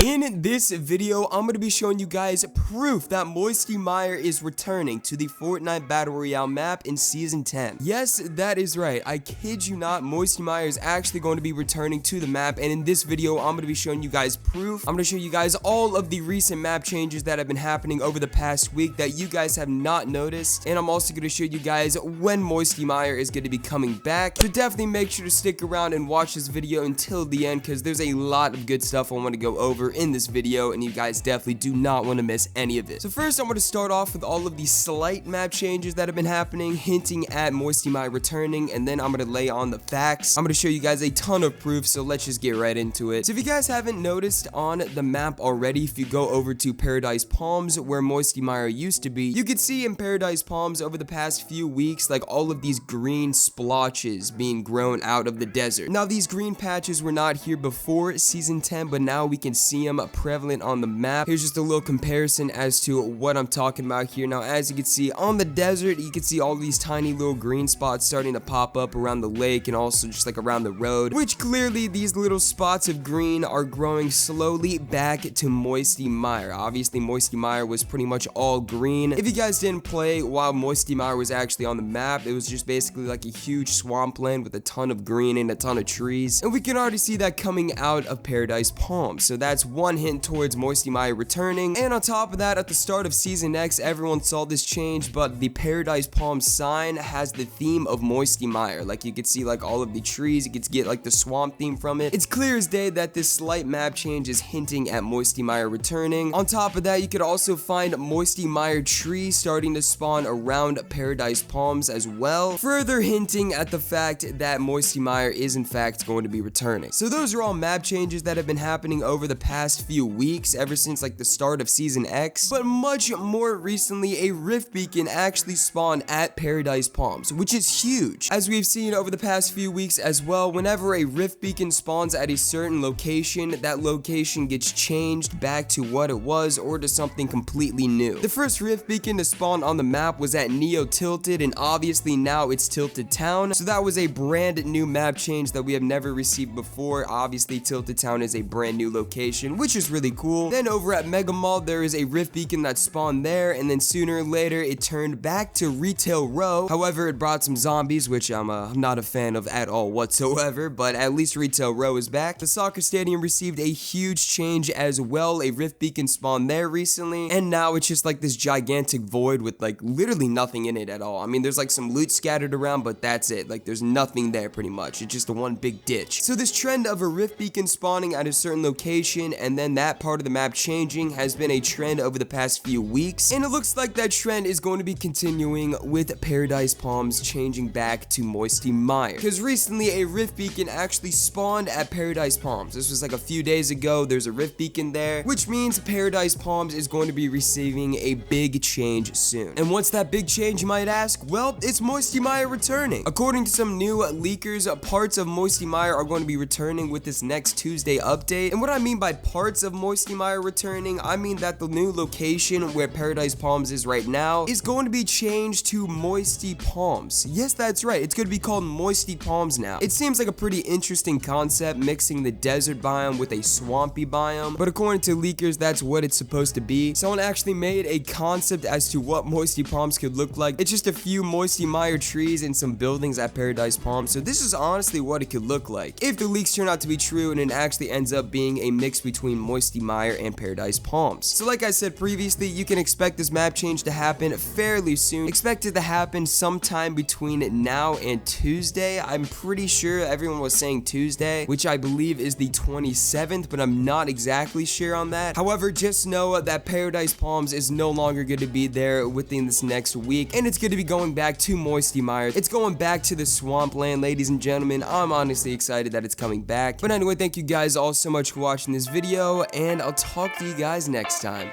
In this video, I'm going to be showing you guys proof that Moisty Mire is returning to the Fortnite Battle Royale map in Season 10. Yes, that is right. I kid you not, Moisty Mire is actually going to be returning to the map, and in this video, I'm going to be showing you guys proof. I'm going to show you guys all of the recent map changes that have been happening over the past week that you guys have not noticed, and I'm also going to show you guys when Moisty Mire is going to be coming back. So definitely make sure to stick around and watch this video until the end, because there's a lot of good stuff I want to go over in this video, and you guys definitely do not want to miss any of it. So first, I'm going to start off with all of the slight map changes that have been happening, hinting at Moisty Mire returning, and then I'm going to lay on the facts. I'm going to show you guys a ton of proof, so let's just get right into it. So if you guys haven't noticed on the map already, if you go over to Paradise Palms, where Moisty Mire used to be, you can see in Paradise Palms over the past few weeks, like all of these green splotches being grown out of the desert. Now, these green patches were not here before Season 10, but now we can see them prevalent on the map. Here's just a little comparison as to what I'm talking about here. Now, as you can see on the desert, you can see all these tiny little green spots starting to pop up around the lake and also just like around the road, which clearly these little spots of green are growing slowly back to Moisty Mire. Obviously, Moisty Mire was pretty much all green. If you guys didn't play while Moisty Mire was actually on the map, it was just basically like a huge swampland with a ton of green and a ton of trees, and we can already see that coming out of Paradise Palms. So that's one hint towards Moisty Mire returning. And on top of that, at the start of Season X, everyone saw this change, but the Paradise Palms sign has the theme of Moisty Mire. Like, you could see like all of the trees, you could get like the swamp theme from it. It's clear as day that this slight map change is hinting at Moisty Mire returning. On top of that, you could also find Moisty Mire trees starting to spawn around Paradise Palms as well, further hinting at the fact that Moisty Mire is in fact going to be returning. So those are all map changes that have been happening over the past few weeks, ever since like the start of Season X. But much more recently, a rift beacon actually spawned at Paradise Palms, which is huge. As we've seen over the past few weeks as well, whenever a rift beacon spawns at a certain location, that location gets changed back to what it was or to something completely new. The first rift beacon to spawn on the map was at Neo Tilted, and obviously now it's Tilted Town. So that was a brand new map change that we have never received before. Obviously, Tilted Town is a brand new location, which is really cool. Then over at Mega Mall, there is a rift beacon that spawned there, and then sooner or later it turned back to Retail Row. However, it brought some zombies, which I'm not a fan of at all whatsoever, but at least Retail Row is back. The soccer stadium received a huge change as well. A rift beacon spawned there recently, and now it's just like this gigantic void with like literally nothing in it at all. I mean, there's like some loot scattered around, but that's it. Like, there's nothing there pretty much. It's just a one big ditch. So this trend of a rift beacon spawning at a certain location and then that part of the map changing has been a trend over the past few weeks, and it looks like that trend is going to be continuing with Paradise Palms changing back to Moisty Mire, because recently a rift beacon actually spawned at Paradise Palms. This was like a few days ago. There's a rift beacon there, which means Paradise Palms is going to be receiving a big change soon. And what's that big change, you might ask? Well, it's Moisty Mire returning. According to some new leakers, parts of Moisty Mire are going to be returning with this next Tuesday update. And what I mean by parts of Moisty Mire returning, I mean that the new location where Paradise Palms is right now is going to be changed to Moisty Palms. Yes, that's right. It's going to be called Moisty Palms now. It seems like a pretty interesting concept, mixing the desert biome with a swampy biome, but according to leakers, that's what it's supposed to be. Someone actually made a concept as to what Moisty Palms could look like. It's just a few Moisty Mire trees and some buildings at Paradise Palms, so this is honestly what it could look like if the leaks turn out to be true and it actually ends up being a mix between Moisty Mire and Paradise Palms. So like I said previously, you can expect this map change to happen fairly soon. Expect it to happen sometime between now and Tuesday. I'm pretty sure everyone was saying Tuesday, which I believe is the 27th, but I'm not exactly sure on that. However, just know that Paradise Palms is no longer going to be there within this next week, and it's going to be going back to Moisty Mire. It's going back to the swampland, ladies and gentlemen. I'm honestly excited that it's coming back. But anyway, thank you guys all so much for watching this video, and I'll talk to you guys next time.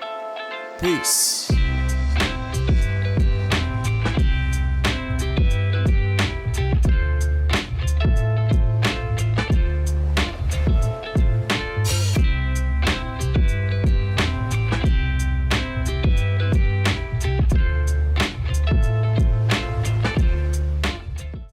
Peace.